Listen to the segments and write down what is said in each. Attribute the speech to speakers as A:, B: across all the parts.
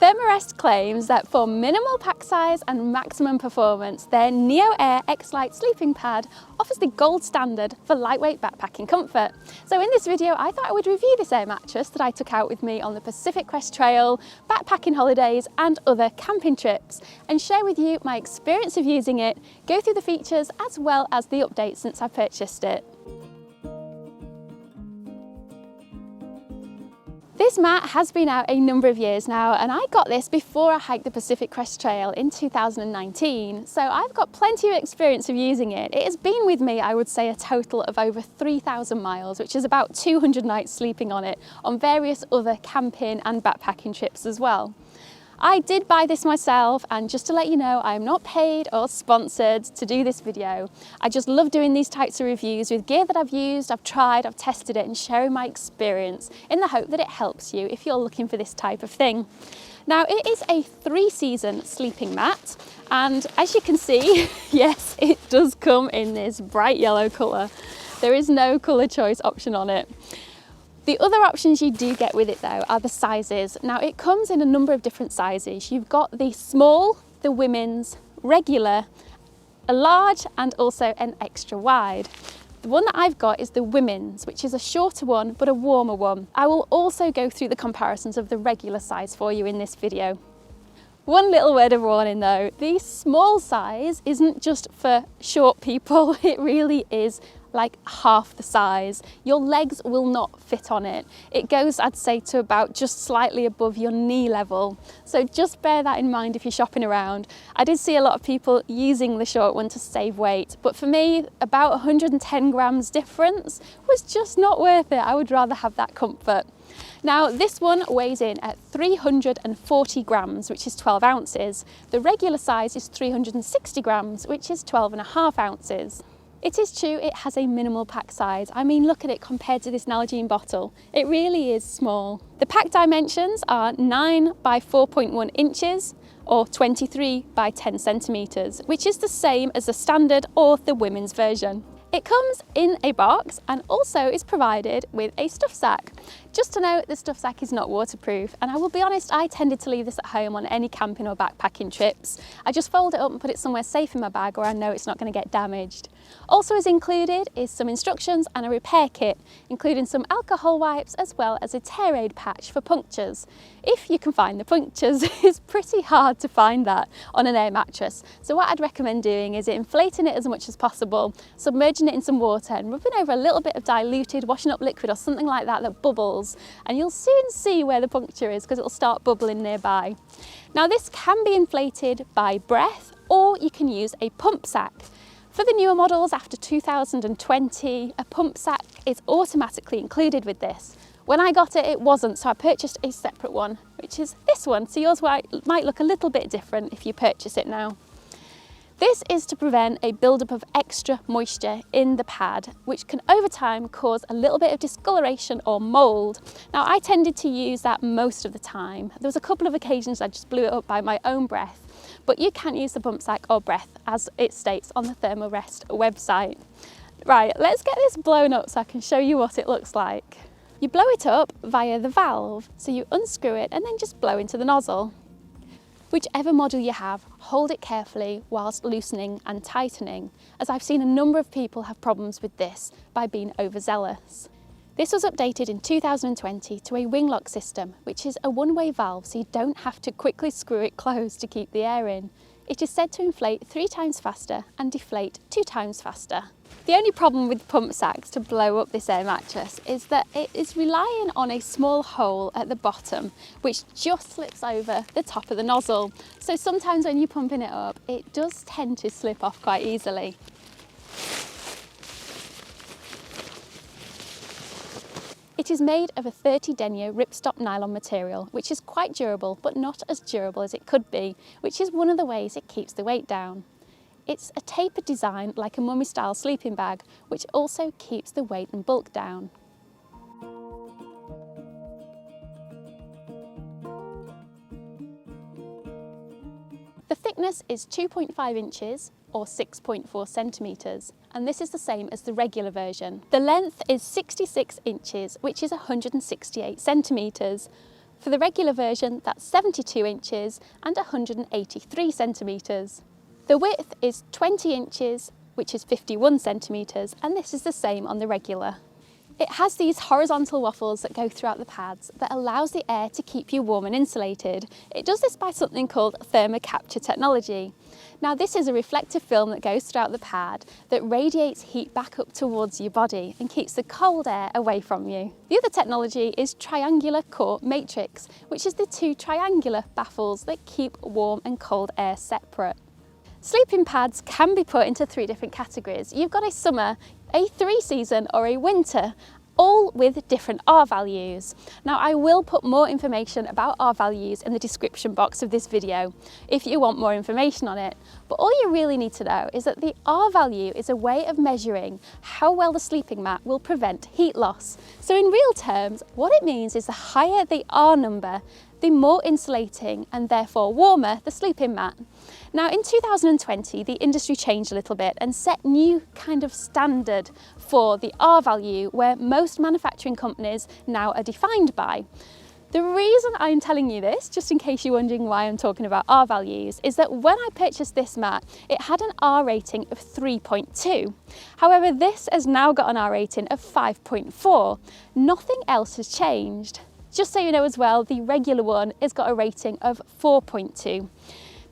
A: Thermarest claims that for minimal pack size and maximum performance, their NeoAir XLite sleeping pad offers the gold standard for lightweight backpacking comfort. So in this video, I thought I would review this air mattress that I took out with me on the Pacific Crest Trail, backpacking holidays and other camping trips, and share with you my experience of using it, go through the features as well as the updates since I purchased it. This mat has been out a number of years now, and I got this before I hiked the Pacific Crest Trail in 2019, so I've got plenty of experience of using it. It has been with me, I would say, a total of over 3,000 miles, which is about 200 nights sleeping on it, on various other camping and backpacking trips as well. I did buy this myself, and just to let you know, I am not paid or sponsored to do this video. I just love doing these types of reviews with gear that I've used, I've tried, I've tested it, and sharing my experience in the hope that it helps you if you're looking for this type of thing. Now, it is a 3-season sleeping mat, and as you can see, yes, it does come in this bright yellow colour. There is no colour choice option on it. The other options you do get with it though are the sizes. Now it comes in a number of different sizes. You've got the small, the women's, regular, a large and also an extra wide. The one that I've got is the women's, which is a shorter one but a warmer one. I will also go through the comparisons of the regular size for you in this video. One little word of warning though, the small size isn't just for short people, it really is like half the size. Your legs will not fit on it. It goes, I'd say, to about just slightly above your knee level. So just bear that in mind if you're shopping around. I did see a lot of people using the short one to save weight, but for me, about 110 grams difference was just not worth it. I would rather have that comfort. Now this one weighs in at 340 grams, which is 12 ounces. The regular size is 360 grams, which is 12.5 ounces. It is true it has a minimal pack size. I mean, look at it compared to this Nalgene bottle. It really is small. The pack dimensions are 9 by 4.1 inches or 23 by 10 centimetres, which is the same as the standard or the women's version. It comes in a box and also is provided with a stuff sack. Just to note, the stuff sack is not waterproof, and I will be honest, I tended to leave this at home on any camping or backpacking trips. I just fold it up and put it somewhere safe in my bag where I know it's not going to get damaged. Also as included is some instructions and a repair kit, including some alcohol wipes as well as a tear aid patch for punctures. If you can find the punctures, it's pretty hard to find that on an air mattress. So what I'd recommend doing is inflating it as much as possible, submerging it in some water and rubbing over a little bit of diluted washing up liquid or something like that that bubbles, and you'll soon see where the puncture is because it'll start bubbling nearby. Now this can be inflated by breath, or you can use a pump sack. For the newer models after 2020, a pump sack is automatically included with this. When I got it, it wasn't, so I purchased a separate one, which is this one. So yours might look a little bit different if you purchase it now. This is to prevent a buildup of extra moisture in the pad, which can over time cause a little bit of discoloration or mould. Now I tended to use that most of the time. There was a couple of occasions I just blew it up by my own breath, but you can use the pump sack or breath as it states on the Thermarest website. Right, let's get this blown up so I can show you what it looks like. You blow it up via the valve, so you unscrew it and then just blow into the nozzle. Whichever model you have, hold it carefully whilst loosening and tightening, as I've seen a number of people have problems with this by being overzealous. This was updated in 2020 to a wing lock system, which is a one-way valve, so you don't have to quickly screw it closed to keep the air in. It is said to inflate 3 times faster and deflate 2 times faster. The only problem with pump sacks to blow up this air mattress is that it is relying on a small hole at the bottom, which just slips over the top of the nozzle. So sometimes when you're pumping it up, it does tend to slip off quite easily. It is made of a 30 denier ripstop nylon material, which is quite durable, but not as durable as it could be, which is one of the ways it keeps the weight down. It's a tapered design like a mummy style sleeping bag, which also keeps the weight and bulk down. The thickness is 2.5 inches or 6.4 centimetres, and this is the same as the regular version. The length is 66 inches, which is 168 centimetres. For the regular version, that's 72 inches and 183 centimetres. The width is 20 inches, which is 51 centimetres, and this is the same on the regular. It has these horizontal waffles that go throughout the pads that allows the air to keep you warm and insulated. It does this by something called thermocapture technology. Now this is a reflective film that goes throughout the pad that radiates heat back up towards your body and keeps the cold air away from you. The other technology is triangular core matrix, which is the two triangular baffles that keep warm and cold air separate. Sleeping pads can be put into three different categories. You've got a summer, a three-season or a winter, all with different R values. Now I will put more information about R values in the description box of this video if you want more information on it, but all you really need to know is that the R value is a way of measuring how well the sleeping mat will prevent heat loss. So in real terms, what it means is the higher the R number, the more insulating and therefore warmer the sleeping mat. Now in 2020, the industry changed a little bit and set new kind of standard for the R value where most manufacturing companies now are defined by. The reason I'm telling you this, just in case you're wondering why I'm talking about R values, is that when I purchased this mat, it had an R rating of 3.2. However, this has now got an R rating of 5.4. Nothing else has changed. Just so you know as well, the regular one has got a rating of 4.2.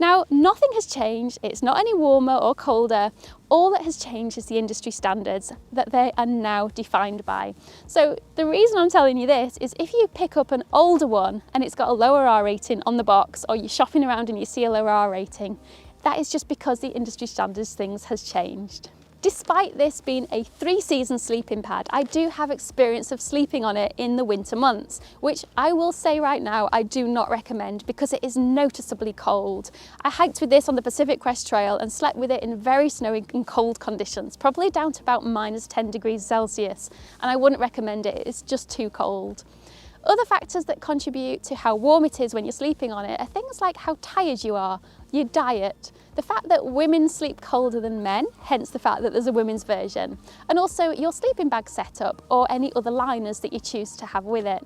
A: Now, nothing has changed, it's not any warmer or colder. All that has changed is the industry standards that they are now defined by. So the reason I'm telling you this is if you pick up an older one and it's got a lower R rating on the box, or you're shopping around and you see a lower R rating, that is just because the industry standards things has changed. Despite this being a three-season sleeping pad, I do have experience of sleeping on it in the winter months, which I will say right now I do not recommend because it is noticeably cold. I hiked with this on the Pacific Crest Trail and slept with it in very snowy and cold conditions, probably down to about -10°C, and I wouldn't recommend it, it's just too cold. Other factors that contribute to how warm it is when you're sleeping on it are things like how tired you are, your diet, the fact that women sleep colder than men, hence the fact that there's a women's version, and also your sleeping bag setup or any other liners that you choose to have with it.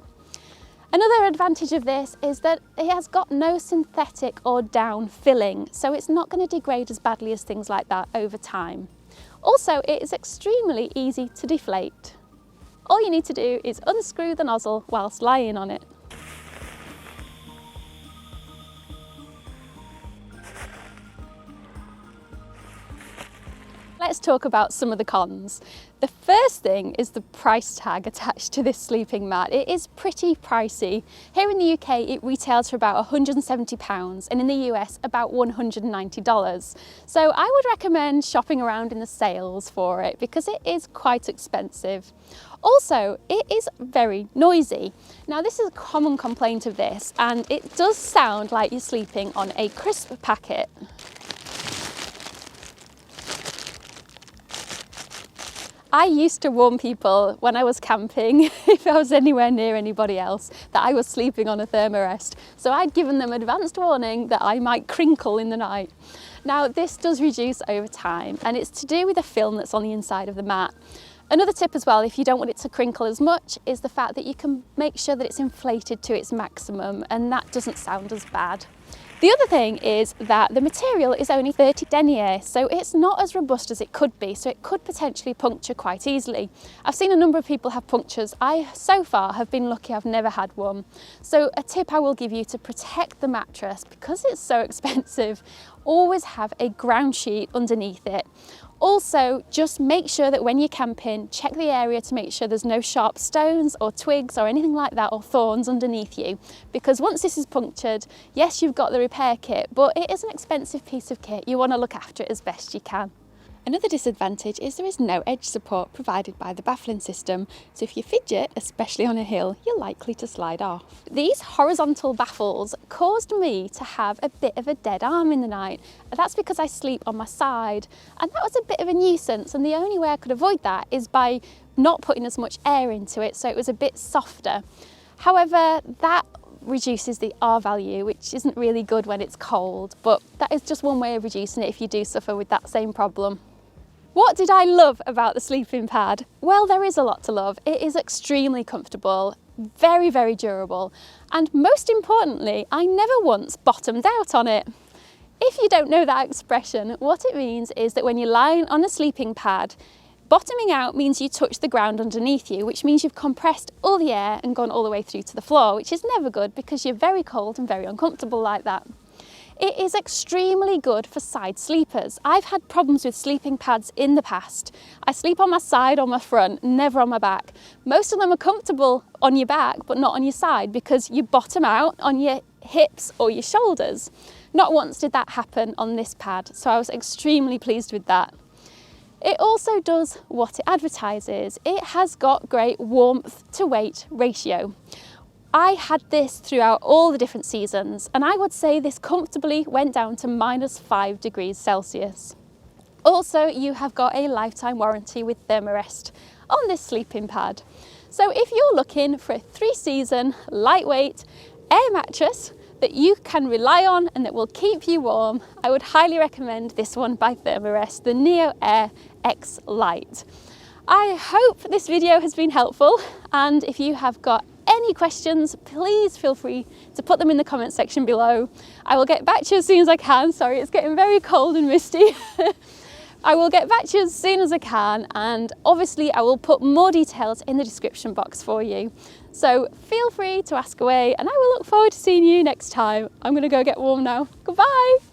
A: Another advantage of this is that it has got no synthetic or down filling, so it's not going to degrade as badly as things like that over time. Also, it is extremely easy to deflate. All you need to do is unscrew the nozzle whilst lying on it. Let's talk about some of the cons. The first thing is the price tag attached to this sleeping mat. It is pretty pricey. Here in the UK it retails for about £170 and in the US about $190. So I would recommend shopping around in the sales for it because it is quite expensive. Also, it is very noisy. Now this is a common complaint of this and it does sound like you're sleeping on a crisp packet. I used to warn people when I was camping, if I was anywhere near anybody else, that I was sleeping on a Thermarest. So I'd given them advanced warning that I might crinkle in the night. Now this does reduce over time and it's to do with the film that's on the inside of the mat. Another tip as well, if you don't want it to crinkle as much, is the fact that you can make sure that it's inflated to its maximum and that doesn't sound as bad. The other thing is that the material is only 30 denier, so it's not as robust as it could be, so it could potentially puncture quite easily. I've seen a number of people have punctures. I, so far, have been lucky I've never had one. So a tip I will give you to protect the mattress, because it's so expensive, always have a ground sheet underneath it. Also, just make sure that when you're camping, check the area to make sure there's no sharp stones or twigs or anything like that or thorns underneath you. Because once this is punctured, yes, you've got the repair kit, but it is an expensive piece of kit. You want to look after it as best you can. Another disadvantage is there is no edge support provided by the baffling system, so if you fidget, especially on a hill, you're likely to slide off. These horizontal baffles caused me to have a bit of a dead arm in the night, and that's because I sleep on my side, and that was a bit of a nuisance, and the only way I could avoid that is by not putting as much air into it, so it was a bit softer. However, that reduces the R value, which isn't really good when it's cold, but that is just one way of reducing it if you do suffer with that same problem. What did I love about the sleeping pad? Well, there is a lot to love. It is extremely comfortable. very, very durable, and most importantly, I never once bottomed out on it. If you don't know that expression, what it means is that when you're lying on a sleeping pad, bottoming out means you touch the ground underneath you, which means you've compressed all the air and gone all the way through to the floor, which is never good because you're very cold and very uncomfortable like that. It is extremely good for side sleepers. I've had problems with sleeping pads in the past. I sleep on my side or my front, never on my back. Most of them are comfortable on your back, but not on your side because you bottom out on your hips or your shoulders. Not once did that happen on this pad, so I was extremely pleased with that. It also does what it advertises. It has got great warmth to weight ratio. I had this throughout all the different seasons, and I would say this comfortably went down to -5 degrees Celsius. Also, you have got a lifetime warranty with Thermarest on this sleeping pad. So if you're looking for a 3-season, lightweight air mattress that you can rely on and that will keep you warm, I would highly recommend this one by Thermarest, the NeoAir XLite. I hope this video has been helpful, and if you have got any questions, please feel free to put them in the comment section below. I will get back to you as soon as I can. Sorry, it's getting very cold and misty. I will get back to you as soon as I can, and obviously I will put more details in the description box for you. So feel free to ask away, and I will look forward to seeing you next time. I'm going to go get warm now. Goodbye!